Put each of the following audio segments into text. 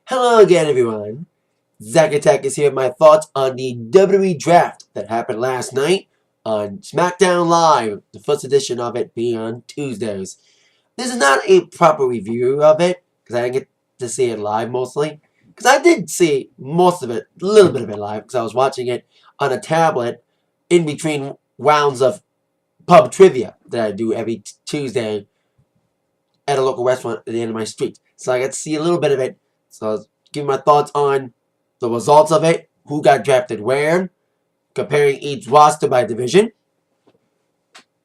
Hello again, everyone. Zack Attack is here with my thoughts on the WWE Draft that happened last night on SmackDown Live, the first edition of it being on Tuesdays. This is not a proper review of it, because I didn't get to see it live mostly. Because I did see most of it, a little bit of it live, because I was watching it on a tablet in between rounds of pub trivia that I do every Tuesday at a local restaurant at the end of my street. So I got to see a little bit of it. So I was giving my thoughts on the results of it, who got drafted where, comparing each roster by division,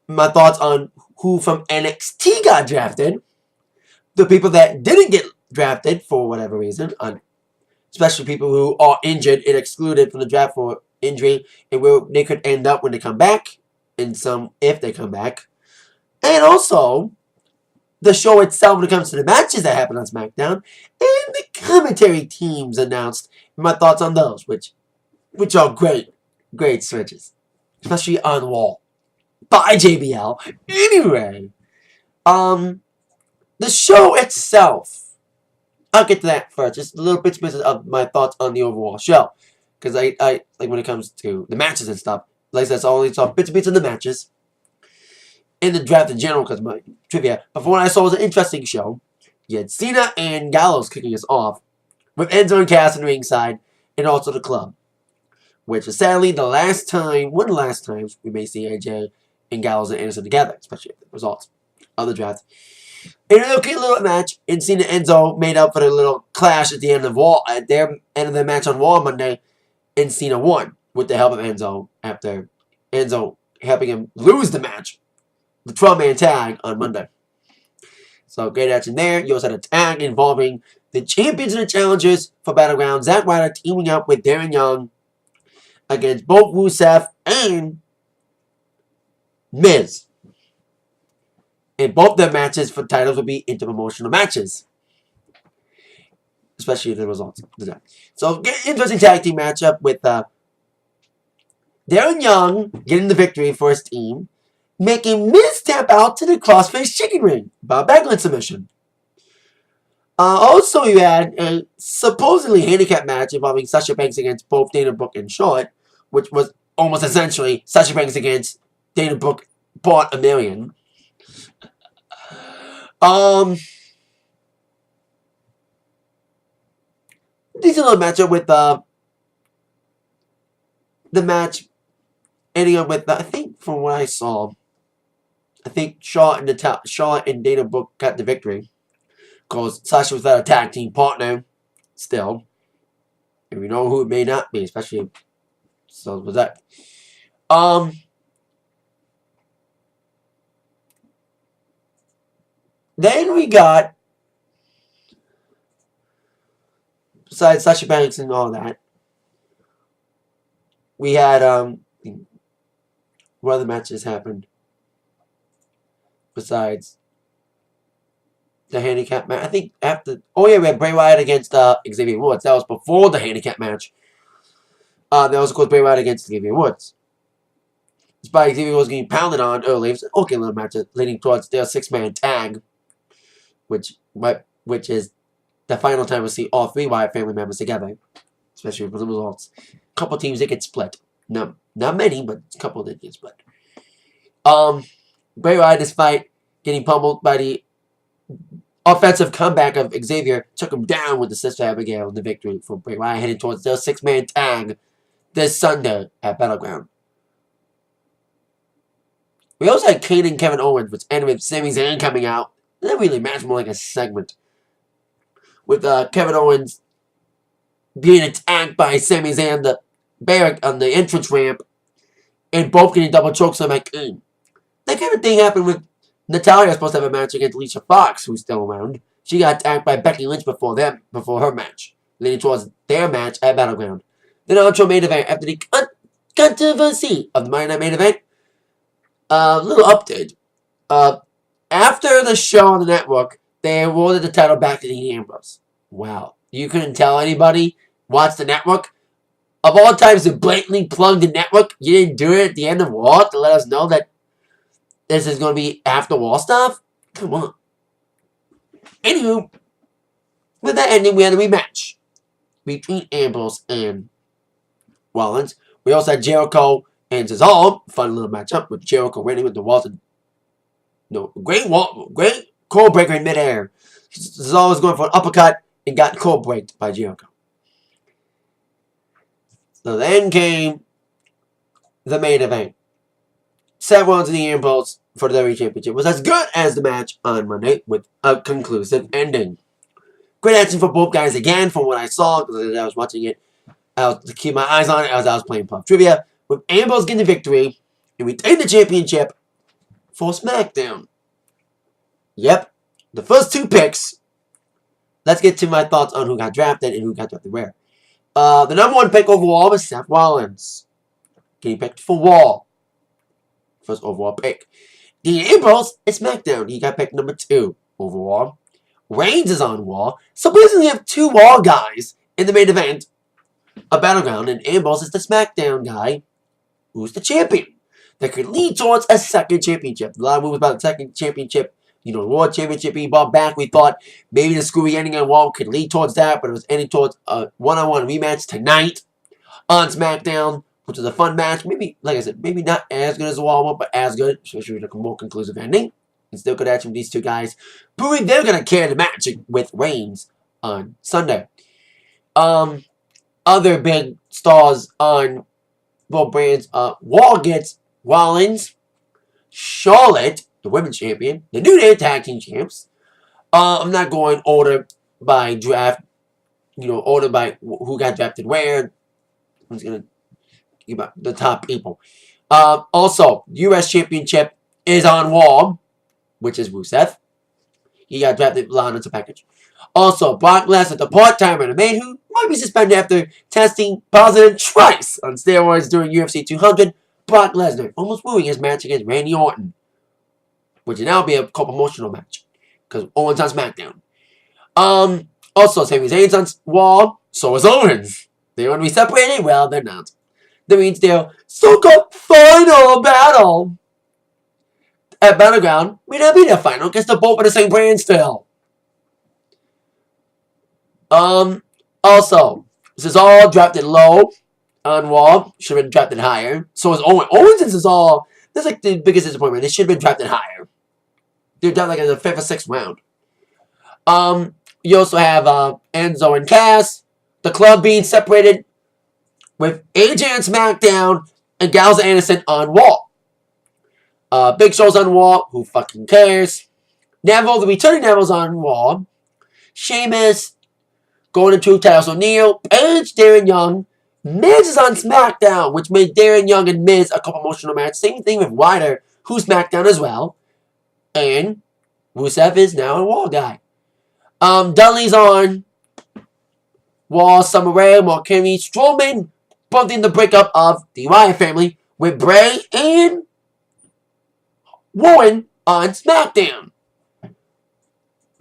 my thoughts on who from NXT got drafted, the people that didn't get drafted for whatever reason, especially people who are injured and excluded from the draft for injury, and where they could end up when they come back, and some if they come back, and also the show itself when it comes to the matches that happen on SmackDown, and the commentary teams announced. My thoughts on those, which are great switches, especially on Wall by JBL. Anyway, the show itself, I'll get to that first. Just a little bits of my thoughts on the overall show, because I like when it comes to the matches and stuff. Like I said, I only saw bits of the matches. In the draft in general, because my trivia. But from what I saw, it was an interesting show. You had Cena and Gallows kicking us off, with Enzo and Cass in ringside, and also the club. Which is sadly one of the last times we may see AJ and Gallows and Anderson together, especially if the results of the draft. In a okay little match, and Cena and Enzo made up for the little clash at the end of their match on Raw Monday, and Cena won with the help of Enzo after Enzo helping him lose the match. The 12-man tag on Monday. So great action there. You also had a tag involving the champions and the challengers for Battleground. Zack Ryder teaming up with Darren Young against both Rusev and Miz. And both their matches for titles will be interpromotional matches. Especially the results of the draft. So interesting tag team matchup with Darren Young getting the victory for his team, making Miz tap out to the crossface chicken ring by backlund submission. Also, you had a supposedly handicap match involving Sasha Banks against both Dana Brooke and Charlotte, which was almost essentially Sasha Banks against Dana Brooke bought $1 million. Decent little matchup with the match ending up with, I think from what I saw, I think Charlotte and Dana Brooke got the victory. Because Sasha was without a tag team partner. Still. And we know who it may not be. Especially. So was that. Then we got. Besides Sasha Banks and all that. We had what other matches happened? Besides the handicap match. I think after... Oh, yeah, we had Bray Wyatt against Xavier Woods. That was before the handicap match. That was, of course, Bray Wyatt against Xavier Woods. Despite Xavier Woods getting pounded on early, it was an okay little match leading towards their 6-man tag. Which is the final time we'll see all 3 Wyatt family members together. Especially for the results. A couple teams that get split. No, not many, but a couple that get split. Bray Wyatt, despite getting pummeled by the offensive comeback of Xavier, took him down with the Sister Abigail in the victory for Bray Wyatt, heading towards their 6-man tag this Sunday at Battleground. We also had Kane and Kevin Owens, which ended with Sami Zayn coming out. It didn't really match, more like a segment. With Kevin Owens being attacked by Sami Zayn on the entrance ramp, and both getting double chokes on Kane. That kind of thing happened with Natalya was supposed to have a match against Alicia Fox, who's still around. She got attacked by Becky Lynch before her match, leading towards their match at Battleground. Then on to a main event after the controversy of the Monday Night main event. Little update. After the show on the network, they awarded the title back to Dean Ambrose. Wow. You couldn't tell anybody watch the network? Of all times to blatantly plug the network, you didn't do it at the end of Raw to let us know that this is going to be after Raw stuff? Come on. Anywho, With that ending, we had a rematch between Ambrose and Rollins. We also had Jericho and Cesaro. Fun little matchup with Jericho winning with the walls. Great core breaker in midair. Cesaro was going for an uppercut and got core breaked by Jericho. So then came the main event. Seth Rollins and the Ambrose for the WWE Championship was as good as the match on Monday with a conclusive ending. Great action for both guys again from what I saw because I was watching it. I was to keep my eyes on it as I was playing Pop Trivia. With Ambrose getting the victory and retain the championship for SmackDown. Yep, the first two picks. Let's get to my thoughts on who got drafted and who got drafted where. The number one pick overall was Seth Rollins. Getting picked for Raw. First overall pick. The Ambrose is SmackDown. He got picked number 2 overall. Reigns is on Raw. So basically you have 2 Raw guys in the main event. A Battleground. And Ambrose is the SmackDown guy who's the champion. That could lead towards a second championship. A lot of movies about the second championship. You know, the World Championship being brought back. We thought maybe the screwy ending on Raw could lead towards that. But it was ending towards a one-on-one rematch tonight on SmackDown. Which was a fun match. Maybe, like I said, maybe not as good as the Raw one, but as good. Especially with a more conclusive ending. And still good action with these 2 guys. Proving they're going to carry the match with Reigns on Sunday. Other big stars on both brands. Raw gets Rollins, Charlotte, the women's champion, the New Day tag team champs. I'm not going order by draft. You know, order by who got drafted where. I'm just going to about the top people. Also, U.S. Championship is on Raw, which is Rusev. He got drafted live into package. Also, Brock Lesnar, the part-timer, the man who might be suspended after testing positive twice on steroids during UFC 200. Brock Lesnar almost wooing his match against Randy Orton, which will now be a co-promotional match because Owens on SmackDown. Also, Sami Zayn's on Raw, so is Owens. They want to be separated? Well, they're not. That means their so-called final battle at Battleground may not be their final because they're both in the same brand still. Also, this is all drafted low on Raw. Should have been drafted higher. So is Owens. Owens is all. That's like the biggest disappointment. They should have been drafted higher. They're drafted like in the 5th or 6th round. You also have Enzo and Cass. The club being separated. With AJ on SmackDown and Gallows and Anderson on Raw. Big Show's on Raw. Who fucking cares? Neville, the returning Neville's on Raw. Sheamus, Golden Truth, Titus O'Neil, Paige, Darren Young. Miz is on SmackDown, which made Darren Young and Miz a couple emotional match. Same thing with Ryder, who's SmackDown as well. And Rusev is now a Raw guy. Dudley's on Raw. Summer Rae, Mark Henry, Strowman. Bumped in the breakup of the Wyatt family with Bray and Rowan on SmackDown. 2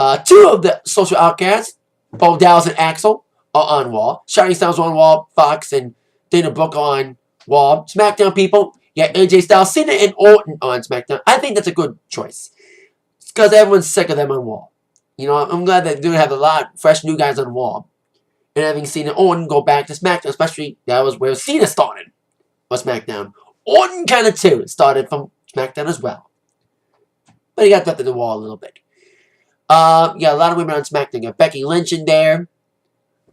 of the social outcasts, Bo Dallas and Axel, are on Raw. Shining Stars on Raw. Fox and Dana Brooke on Raw. SmackDown people, yeah, AJ Styles, Cena, and Orton on SmackDown. I think that's a good choice. It's because everyone's sick of them on Raw. You know, I'm glad that they're going to have a lot of fresh new guys on Raw. And having Cena Orton go back to SmackDown, especially that was where Cena started, was SmackDown. Orton kind of too started from SmackDown as well. But he got left in the wall a little bit. You got a lot of women on SmackDown. You got Becky Lynch in there.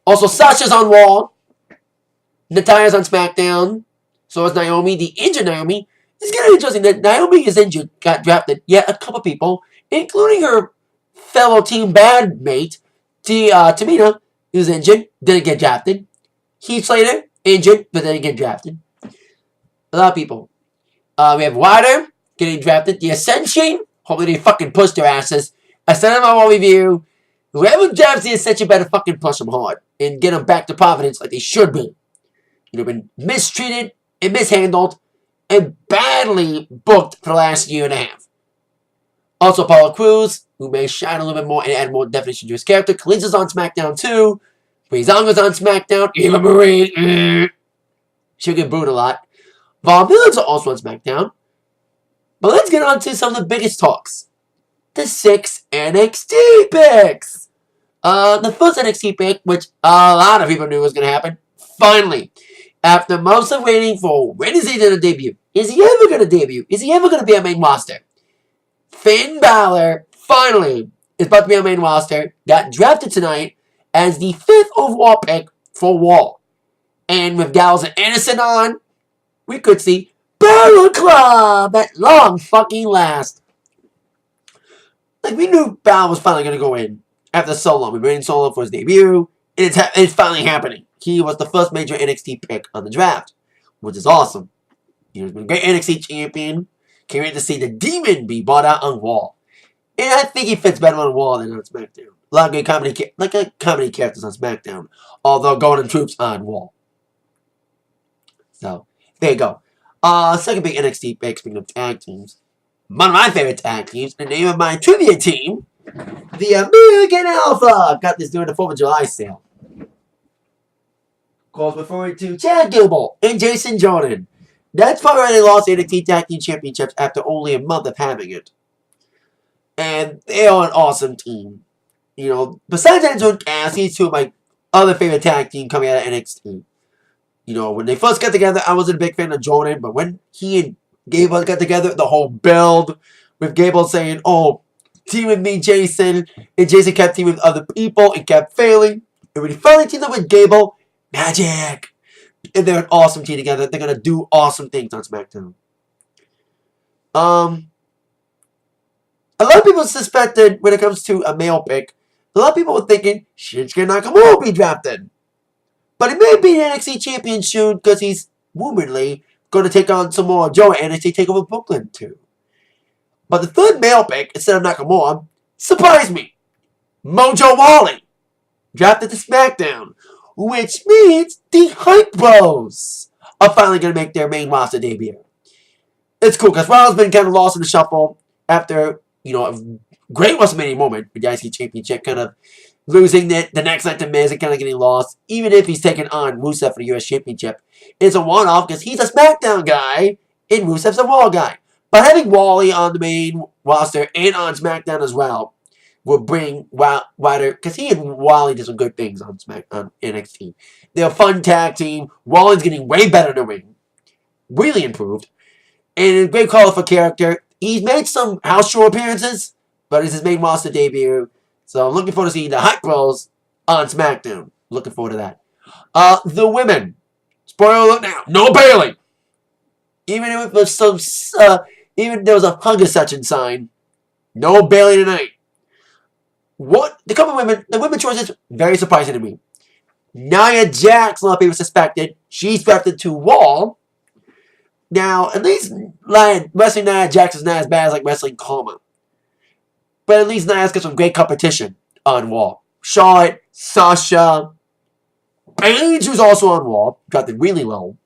Also, Sasha's on Raw. Natalia's on SmackDown. So is Naomi. The injured Naomi. It's kind of interesting that Naomi is injured, got drafted. Yet a couple people, including her fellow team bandmate, Tamina, who's injured, didn't get drafted. Heath Slater, injured, but didn't get drafted. A lot of people. We have Ryder getting drafted. The Ascension, hopefully they fucking push their asses. I said in my Raw review, whoever drafts the Ascension better fucking push them hard and get them back to Providence like they should be. You know, been mistreated and mishandled and badly booked for the last year and a half. Also, Apollo Crews, who may shine a little bit more and add more definition to his character. Kalisa's on SmackDown too. Breezango's on SmackDown. Eva Marie. She'll get booed a lot. Von Villains are also on SmackDown. But let's get on to some of the biggest talks. The 6 NXT picks. The first NXT pick, which a lot of people knew was going to happen, finally, after months of waiting for when is he going to debut? Is he ever going to debut? Is he ever going to be on main roster? Finn Balor finally is about to be on main roster. Got drafted tonight as the 5th overall pick for Raw. And with Gallows and Anderson on, we could see Balor Club at long fucking last. Like, we knew Balor was finally going to go in after so long. We've been waiting so long for his debut, and it's finally happening. He was the first major NXT pick on the draft, which is awesome. He's been a great NXT champion. Can't wait to see the Demon be brought out on Raw. And I think he fits better on Raw than on SmackDown. A lot of good comedy characters on SmackDown, although Golden Troops on Raw. So, there you go. Second big NXT pick, speaking of tag teams. One of my favorite tag teams, the name of my trivia team, the American Alpha. Got this during the 4th of July sale. Of course, referring to Chad Gable and Jason Jordan. That's probably why they lost the NXT Tag Team Championships after only a month of having it. And they are an awesome team. You know, besides Enzo and Cass, these two of my other favorite tag team coming out of NXT. You know, when they first got together, I wasn't a big fan of Jordan, but when he and Gable got together, the whole build with Gable saying, oh, team with me, Jason, and Jason kept teaming with other people and kept failing. And when he finally teamed up with Gable, magic. And they're an awesome team together. They're going to do awesome things on SmackDown. A lot of people suspected when it comes to a male pick, a lot of people were thinking Shinsuke Nakamura will be drafted. But he may be an NXT champion soon because he's rumoredly going to take on Samoa Joe at NXT TakeOver Brooklyn too. But the third male pick, instead of Nakamura, surprised me. Mojo Rawley drafted to SmackDown, which means the Hype Bros are finally going to make their main roster debut. It's cool because Rawley's been kind of lost in the shuffle after, you know, a great WrestleMania moment with the IC Championship, kind of losing the next night to Miz and kind of getting lost. Even if he's taking on Rusev for the US Championship, it's a one-off because he's a SmackDown guy and Rusev's a Raw guy. But having Wally on the main roster and on SmackDown as well will bring Ryder, because he and Wally did some good things on NXT. They're a fun tag team. Wally's getting way better in the ring. Really improved. And a great colorful character. He's made some house show appearances, but it's his main roster debut. So I'm looking forward to seeing the Hype Bros on SmackDown. Looking forward to that. The women. Spoiler alert now. No Bayley. Even if there's some, even there was a hunger section sign. No Bayley tonight. What the couple of women, the women choices, very surprising to me. Nia Jax, a lot of people suspected. She's drafted to Raw. Now, at least wrestling Nia Jax is not as bad as like wrestling Karma. But at least Nia's got some great competition on Raw. Charlotte, Sasha, Paige, who's also on Raw, drafted really low.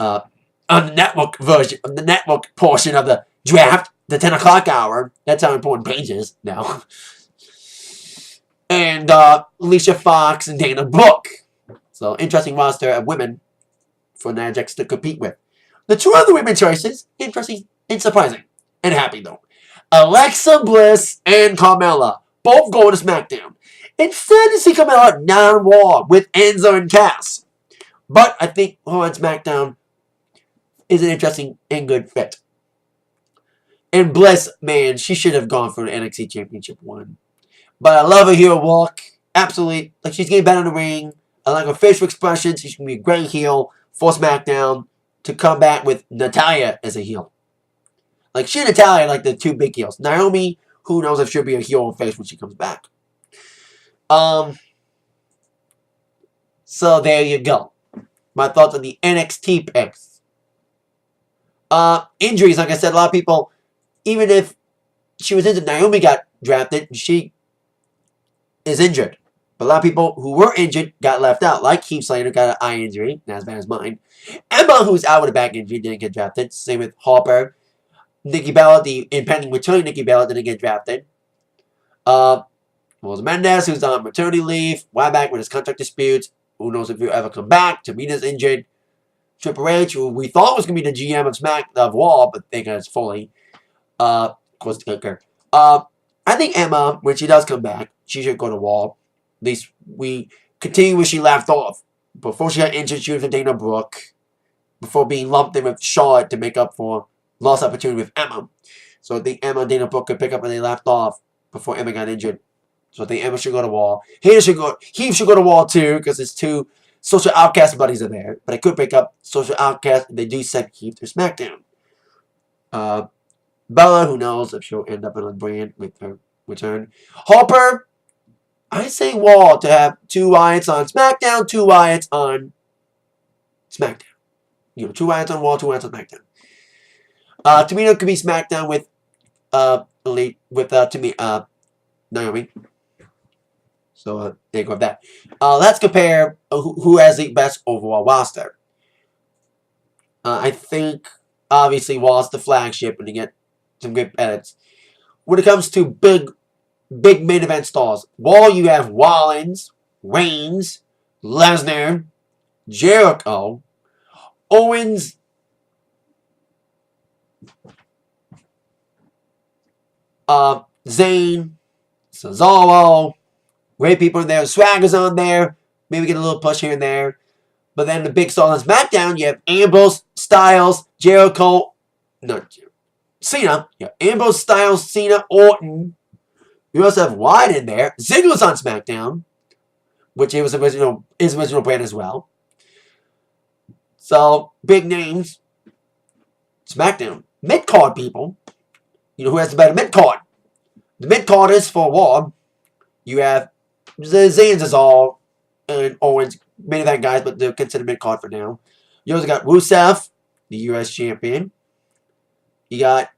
On the network version, the network portion of the draft, the 10 o'clock hour. That's how important Paige is now. And Alicia Fox and Dana Brooke. So, interesting roster of women for Nia Jax to compete with. The two other women choices, interesting and surprising. And happy, though. Alexa Bliss and Carmella, both going to SmackDown. Instead, to see Carmella non-Raw with Enzo and Cass. But I think her on SmackDown is an interesting and good fit. And Bliss, man, she should have gone for the NXT Championship one. But I love her heel walk. Absolutely. Like, she's getting better in the ring. I like her facial expressions. She's going to be a great heel for SmackDown to come back with Natalya as a heel. Like, she and Natalya are like the two big heels. Naomi, who knows if she'll be a heel or face when she comes back. So there you go. My thoughts on the NXT picks. Injuries, like I said, a lot of people, even if she was injured, Naomi got drafted, she is injured. But a lot of people who were injured got left out, like Keith Slater got an eye injury, not as bad as mine. Emma, who's out with a back injury, didn't get drafted. Same with Harper. Nikki Bella, the impending return Nikki Bella, didn't get drafted. Rose Mendez, who's on maternity leave. Ryback with his contract disputes. Who knows if he'll ever come back. Tamina's injured. Triple H, who we thought was going to be the GM of Raw, but they got us fully. Of course, Taker. I think Emma, when she does come back, she should go to Raw. At least we continue where she left off. Before she got injured, she was with Dana Brooke. Before being lumped in with Charlotte to make up for lost opportunity with Emma. So I think Emma and Dana Brooke could pick up where they left off before Emma got injured. So I think Emma should go to Raw. Heath should go to Raw too, because his two social outcast buddies are there. But I could pick up social outcast if they do send Heath to SmackDown. Bella, who knows if she'll end up in a brand with her return. Harper, I say Raw to have 2 Wyatts on SmackDown, 2 Wyatts on SmackDown. 2 Wyatts on Raw, 2 Wyatts on SmackDown. Tamina could be SmackDown with Naomi. So there you go with that. Let's compare who has the best overall roster. I think obviously Raw's the flagship, and you get some good edits. When it comes to big main event stars, Raw, you have Rollins, Reigns, Lesnar, Jericho, Owens, Zayn, Cesaro, great people in there. Swagger's on there. Maybe get a little push here and there. But then the big stars on SmackDown, you have Ambrose, Styles, Jericho, Cena. You have Ambrose, Styles, Cena, Orton. You also have Wyatt in there. Ziggler's on SmackDown, which is his original brand as well. So, big names. SmackDown. Mid-card people. Who has the better mid-card? The mid-carders for Raw, you have the Zayn's all and Owens, many of that guys, but they're considered mid-card for now. You also got Rusev, the U.S. champion. You got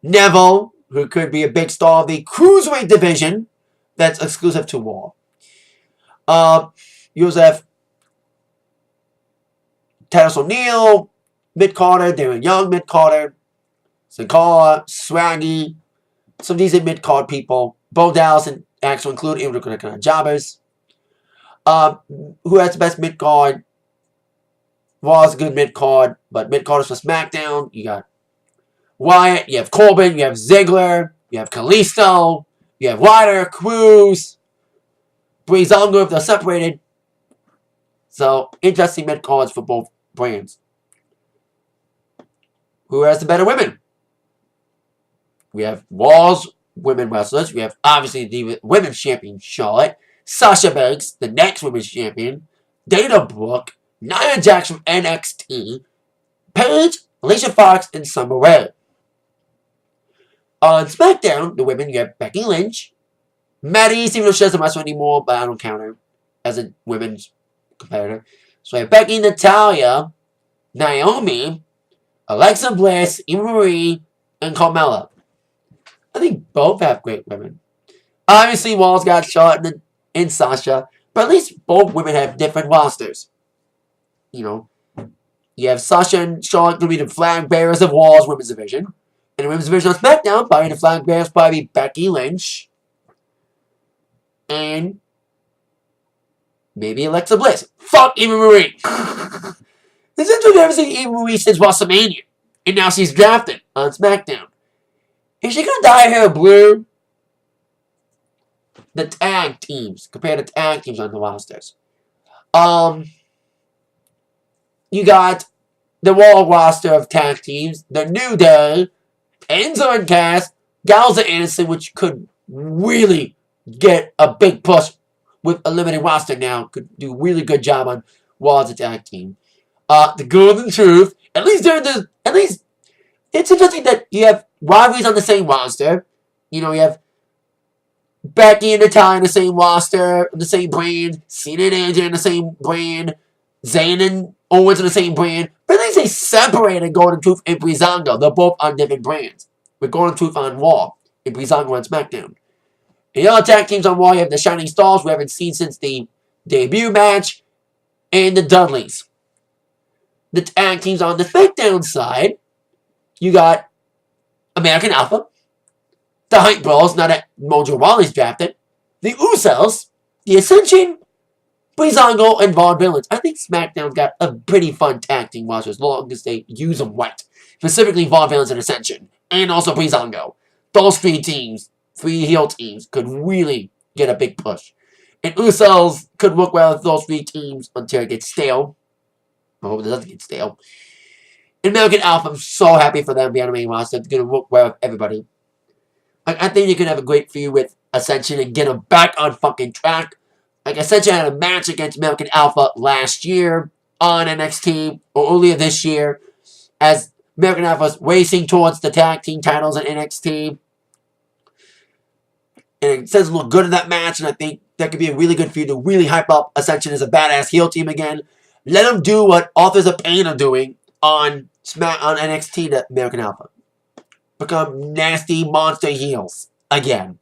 Neville, who could be a big star of the Cruiserweight division that's exclusive to Raw. You also have Titus O'Neil, mid-carder, Darren Young, mid-carder, Sin Cara, Swaggy, some decent mid-card people. Bo Dallas and Axel included, even the kind of jobbers. Who has the best mid-card? Raw's a good mid-card, but mid-carders for SmackDown, you got Wyatt, you have Corbin, you have Ziggler, you have Kalisto, you have Ryder, Cruz, Breezango if they're separated. So, interesting mid-cards for both brands. Who has the better women? We have Raw's women wrestlers. We have, obviously, the women's champion, Charlotte. Sasha Banks, the next women's champion. Dana Brooke. Nia Jax from NXT. Paige, Alicia Fox, and Summer Rae. On SmackDown, the women, you have Becky Lynch. Maddie, even though she doesn't wrestle anymore, but I don't count her as a women's competitor. So we have Becky, Natalya, Naomi, Alexa Bliss, Eva Marie, and Carmella. I think both have great women. Obviously, Raw's got Charlotte and Sasha, but at least both women have different rosters. You have Sasha and Charlotte going to be the flag bearers of Raw's women's division. And the women's division on SmackDown, probably the flag bearers probably be Becky Lynch and maybe Alexa Bliss. Fuck Eva Marie. This is we've never seen Eva Marie since WrestleMania. And now she's drafted on SmackDown. Is she going to dye her hair blue? The tag teams. Compare the tag teams on the rosters. You got the Raw roster of tag teams. The New Day. Enzo and Cass. Gals and Anderson, which could really get a big push with a limited roster now. Could do a really good job on Raw as a tag team. The Golden Truth. At least it's interesting that you have rivalries on the same roster. You have Becky and Natalya in the same roster, the same brand. Cena and AJ in the same brand. Zayn and Owens in the same brand. But at least they separated Golden Truth and Breezango. They're both on different brands. With Golden Truth on Raw and Breezango on SmackDown. And the other tag teams on Raw, you have the Shining Stars, we haven't seen since the debut match, and the Dudleys. The tag teams on the SmackDown side, you got American Alpha, the Hype Bros, now that Mojo Rawley's drafted, the Usos, the Ascension, Breezango, and Vaughn Villains. I think SmackDown's got a pretty fun tag team roster as long as they use them right. Specifically Vaughn Villains and Ascension, and also Breezango. Those three teams, 3 heel teams, could really get a big push. And Usos could work well with those three teams until it gets stale. I hope it doesn't get stale. And American Alpha, I'm so happy for them being on the main roster. It's going to work well with everybody. I think you can have a great feud with Ascension and get them back on fucking track. Like, Ascension had a match against American Alpha last year on NXT, or earlier this year, as American Alpha was racing towards the tag team titles in NXT. And it says look good in that match, and I think that could be a really good feud to really hype up Ascension as a badass heel team again. Let them do what Authors of Pain are doing on NXT to American Alpha. Become nasty monster heels again.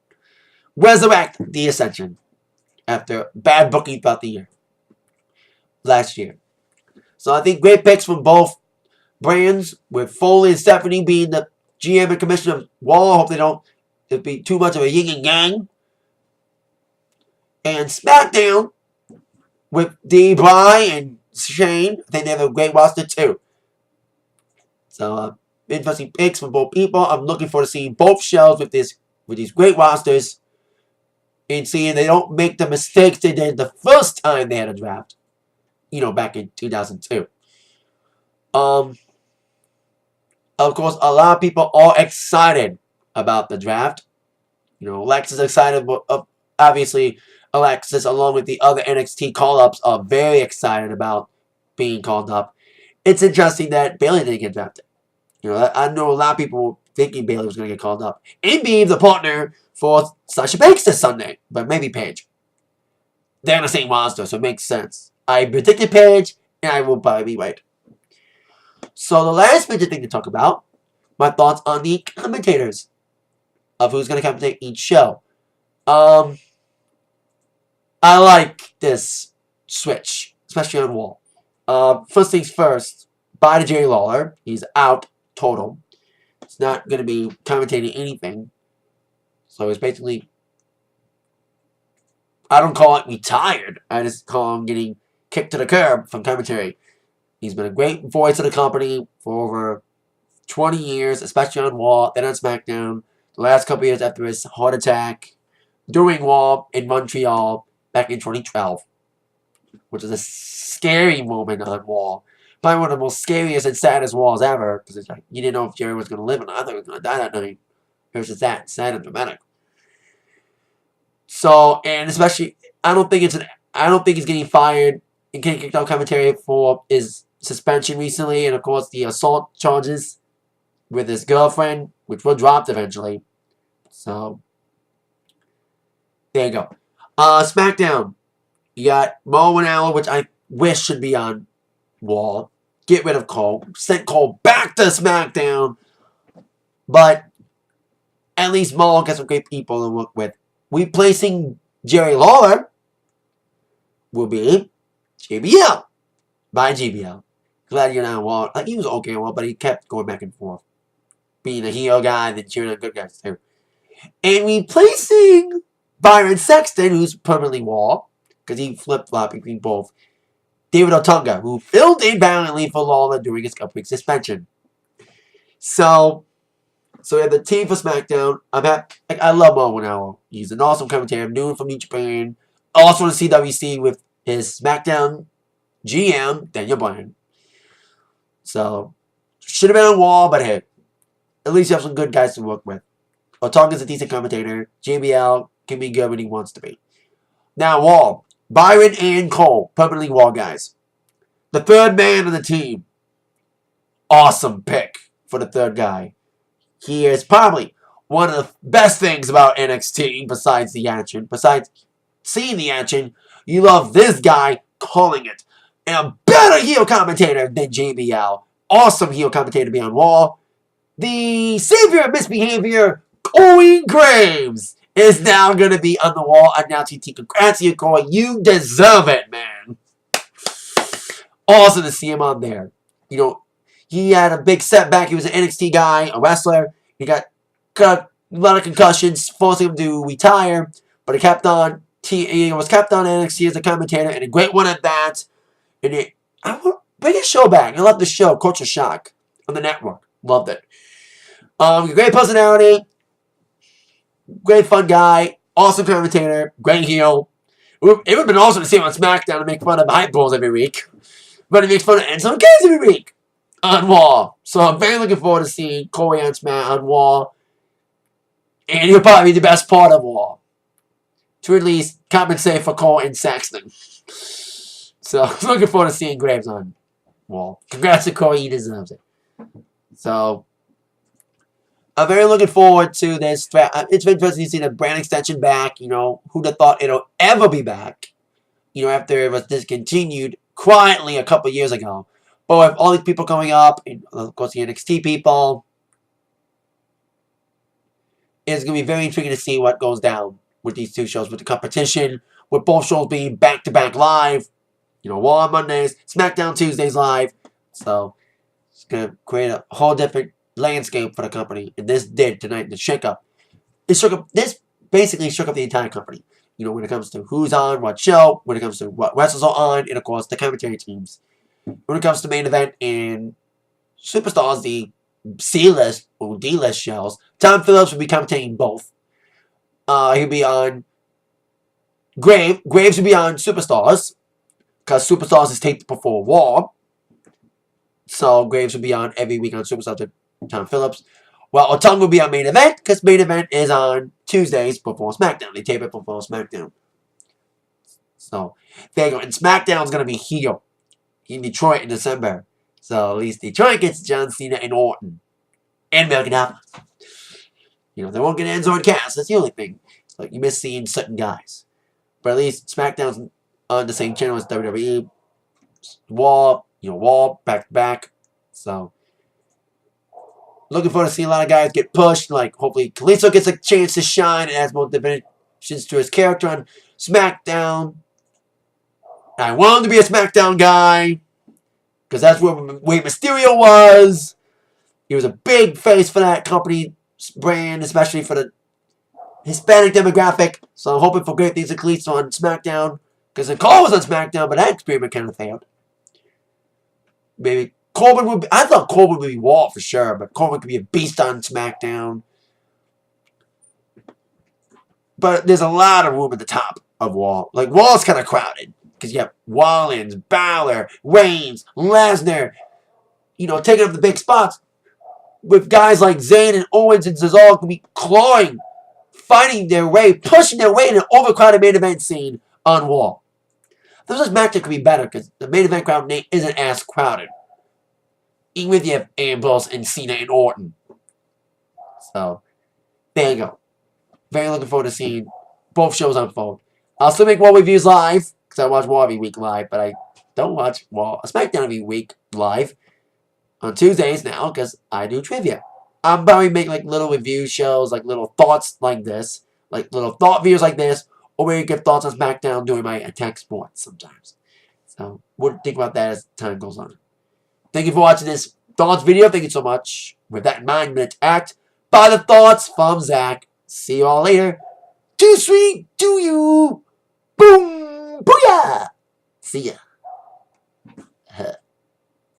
Resurrect the Ascension after bad booking throughout the year. Last year. So I think great picks from both brands, with Foley and Stephanie being the GM and commissioner of Raw. I hope they don't be too much of a yin and yang. And SmackDown with D. Bry and Shane. I think they have a great roster too. So interesting picks from both people. I'm looking forward to seeing both shows with these great rosters, and seeing they don't make the mistakes they did the first time they had a draft. You know, back in 2002. Of course, a lot of people are excited about the draft. You know, Alexis is excited. Obviously, Alexis, along with the other NXT call-ups, are very excited about being called up. It's interesting that Bayley didn't get drafted. You know, I know a lot of people thinking Bayley was going to get called up. And being the partner for Sasha Banks this Sunday. But maybe Paige. They're on the same roster, so it makes sense. I predicted Paige, and I will probably be right. So the last major thing to talk about, my thoughts on the commentators of who's going to commentate each show. I like this switch, especially on Raw. First things first, bye to Jerry Lawler. He's out total. He's not going to be commentating anything. So he's basically, I don't call it retired. I just call him getting kicked to the curb from commentary. He's been a great voice of the company for over 20 years, especially on Raw, then on SmackDown. The last couple years after his heart attack during Raw in Montreal back in 2012, which is a scary moment on Raw. Probably one of the most scariest and saddest Raws ever, because it's like you didn't know if Jerry was going to live or not. I thought he was going to die that night. It was just that sad and dramatic. So, and especially, I don't think he's getting fired and getting kicked out commentary for his suspension recently, and of course the assault charges with his girlfriend, which were dropped eventually. So there you go. SmackDown, you got Mo and Allen, which I wish should be on Raw. Get rid of Cole. Send Cole back to SmackDown. But at least Mo got some great people to work with. Replacing Jerry Lawler will be JBL. By JBL. Glad you're not on Raw. Like, he was okay on Raw, but he kept going back and forth. Being a heel guy and then cheering on good guys too. And replacing Byron Sexton, who's permanently Raw, because he flip-flopped between both. David Otunga, who filled in valiantly for Lawler during his couple week suspension. So we have the team for SmackDown. I love Mo Wanalo. He's an awesome commentator. I'm new from New Japan. Also in CWC with his SmackDown GM, Daniel Bryan. So, should have been on Raw, but hey, at least you have some good guys to work with. Otunga's a decent commentator. JBL can be good when he wants to be. Now, Raw. Byron and Cole, permanently Raw guys. The third man on the team. Awesome pick for the third guy. He is probably one of the best things about NXT besides the action. Besides seeing the action, you love this guy calling it. And a better heel commentator than JBL. Awesome heel commentator to be on Raw. The savior of misbehavior, Corey Graves, is now going to be on the Raw announcing team. Congrats to you, Corey. You deserve it, man. Awesome to see him on there. You know, he had a big setback. He was an NXT guy, a wrestler. He got a lot of concussions, forcing him to retire. But he kept on. He was kept on NXT as a commentator, and a great one at that. And bring his show back. I love the show, Culture Shock, on the network. Loved it. Great personality. Great fun guy. Awesome commentator, great heel. It would have been awesome to see him on SmackDown and make fun of hype bulls every week. But he makes fun of Enzo Case every week on Raw. So I'm very looking forward to seeing Corey on Raw. And he'll probably be the best part of Raw. To at least compensate for Cole and Saxton. So I'm looking forward to seeing Graves on Raw. Congrats to Corey, he deserves it. So I'm very looking forward to this. It's been interesting to see the brand extension back. You know, who'd have thought it'll ever be back? You know, after it was discontinued quietly a couple years ago. But with all these people coming up, and of course the NXT people, it's going to be very intriguing to see what goes down with these two shows, with the competition, with both shows being back-to-back live. You know, Raw on Mondays, SmackDown Tuesdays live. So it's going to create a whole different landscape for the company. And this did tonight, the shake-up. This basically shook up the entire company. You know, when it comes to who's on what show, when it comes to what wrestlers are on, and of course the commentary teams. When it comes to main event and Superstars, the C-list or D-list shows, Tom Phillips will be commentating both. He'll be on Graves will be on Superstars, because Superstars is taped before Raw. So Graves will be on every week on Superstars with Tom Phillips. Well, Otunga will be on main event, because main event is on Tuesdays before SmackDown. They tape it before SmackDown. So there you go. And SmackDown's going to be here in Detroit in December. So at least Detroit gets John Cena and Orton. And Malcolm. You know, they won't get Enzo and Cass. That's the only thing. Like, you miss seeing certain guys. But at least SmackDown's on the same channel as WWE. Raw, back to back. So, looking forward to seeing a lot of guys get pushed. Like, hopefully, Kalisto gets a chance to shine and adds more dimensions to his character on SmackDown. I want him to be a SmackDown guy, because that's where Mysterio was. He was a big face for that company brand, especially for the Hispanic demographic. So I'm hoping for great things at Kalisto on SmackDown, because Cole was on SmackDown, but that experiment kind of failed. Maybe Corbin would be, I thought Corbin would be Raw for sure, but Corbin could be a beast on SmackDown. But there's a lot of room at the top of Raw. Like, Raw's kind of crowded. Because you have Rollins, Balor, Reigns, Lesnar, you know, taking up the big spots. With guys like Zayn and Owens and Cesaro can be clawing, fighting their way, pushing their way in an overcrowded main event scene on Raw. This match could be better because the main event crowd isn't as crowded. Even with you have Ambrose and Cena and Orton. So, there you go. Very looking forward to seeing both shows unfold. I'll still make Raw reviews live, because I watch Raw every week live, but I don't watch Raw, SmackDown every week live on Tuesdays now, because I do trivia. I'm probably make like little review shows, like little thoughts like this, like little thought videos like this, or maybe give thoughts on SmackDown doing my attack sports sometimes. So, we'll think about that as time goes on. Thank you for watching this thoughts video. Thank you so much. With that in mind, I'm going to act by the thoughts from Zach. See you all later. Too sweet to you. Boom. Booyah. See ya.